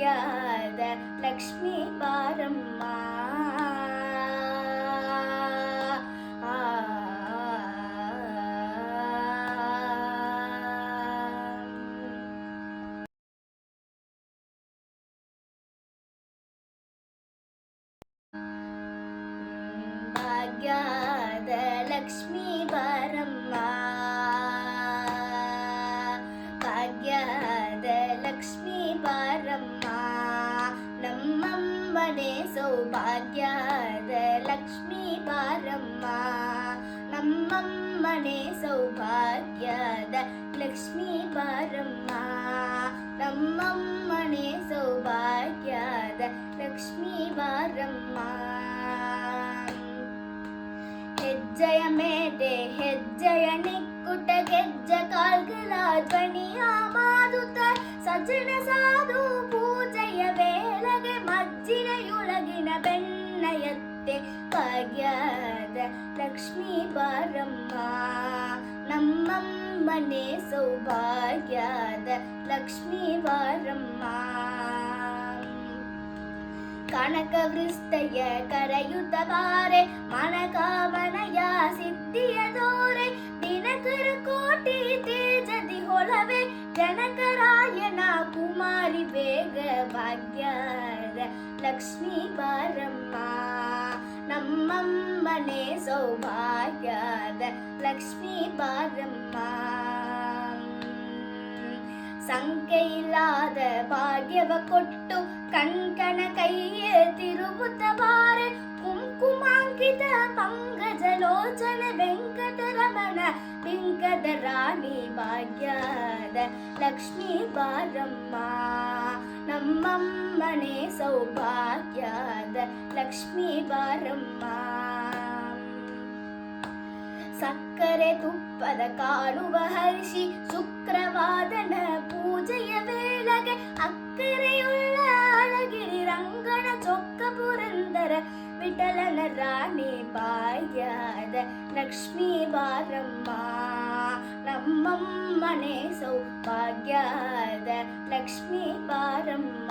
ಯಾದ ಲಕ್ಷ್ಮೀ ಬಾರಮ್ಮ. ಭಾಗ್ಯದ ಲಕ್ಷ್ಮೀ ಬಾರಮ್ಮ, ಭಾಗ್ಯದ ಲಕ್ಷ್ಮೀ ಬಾರಮ್ಮ, ನಮ್ಮಮ್ಮನೆ ಸೌಭಾಗ್ಯದ ಲಕ್ಷ್ಮೀ ಬಾರಮ್ಮ, ನಮ್ಮಮ್ಮನೆ ಸೌಭಾಗ್ಯದ ಲಕ್ಷ್ಮೀ ಬಾರಮ್ಮ, ನಮ್ಮಮ್ಮನೆ ಸೌಭಾಗ್ಯದ ಲಕ್ಷ್ಮೀ ಬಾರಮ್ಮ. ಹೆಜ್ಜೆಯ ಮೇಲೆ ಹೆಜ್ಜೆಯ ನಿಕ್ಕುಟ ಗೆಜ್ಜ ಕಾಲ್ಗಳ ಧ್ವನಿಯ ಮಾದುತ್ತ ಸಜ್ಜನ ಸಾಧು ಪೂಜೆಯ ವೇಳೆಗೆ ಮಜ್ಜಿಗೆಯೊಳಗಿನ ಬೆನ್ನ ಎತ್ತೆ ಭಾಗ್ಯದ ಲಕ್ಷ್ಮೀ ಬಾರಮ್ಮ, ನಮ್ಮಮ್ಮನೆ ಸೌಭಾಗ್ಯದ ಲಕ್ಷ್ಮೀ ಬಾರಮ್ಮ. ಕನಕವೃಷ್ಟಯ ಕರೆಯುತ್ತ ಬಾರೆ ಮನಕಾಮನಯ ಸಿದ್ಧಿಯ ದೋರೆ, ದಿನಕರ ಕೋಟಿ ತೇಜದಿ ಹೊಳವೆ ಜನಕರಾಯನ ಕುಮಾರಿ ಬೇಗ ಭಾಗ್ಯದ ಲಕ್ಷ್ಮೀ ಬಾರಮ್ಮ, ನಮ್ಮಮ್ಮನೆ ಸೌಭಾಗ್ಯದ ಲಕ್ಷ್ಮೀ ಬಾರಮ್ಮ. ಸಂಖ್ಯೆಯಿಲ್ಲದ ಭಾಗ್ಯವ ಕೊಟ್ಟು ಕಣ್ಕಣ ಕೈಯ ತಿರುಗುತ್ತ ಬಾರೆ, ಕುಂಕುಮಾಂಕಿತ ಪಂಕಜಲೋಚನ ವೆಂಕಟರಮಣ ಬಿಂಕದ ರಾಣಿ ಭಾಗ್ಯದ ಲಕ್ಷ್ಮೀ ಬಾರಮ್ಮ, ನಮ್ಮಮ್ಮನೆ ಸೌಭಾಗ್ಯದ ಲಕ್ಷ್ಮೀ ಬಾರಮ್ಮ. ಸಕ್ಕರೆ ತುಪ್ಪದ ಕಾಣುವ ಹರ್ಷಿ ಶುಕ್ರವಾದನ ಪೂಜೆಯ ವೇಳೆಗೆ ಅಕ್ಕರೆಯುಳ್ಳ ಅಳಗಿರಿ ರಂಗನ ಚೊಕ್ಕ ಪುರಂದರ ವಿಠಲನ ರಾಣಿ ಭಾಗ್ಯದ ಲಕ್ಷ್ಮೀ ಬಾರಮ್ಮ, ನಮ್ಮಮ್ಮನೆ ಸೌಭಾಗ್ಯದ ಲಕ್ಷ್ಮೀ ಬಾರಮ್ಮ.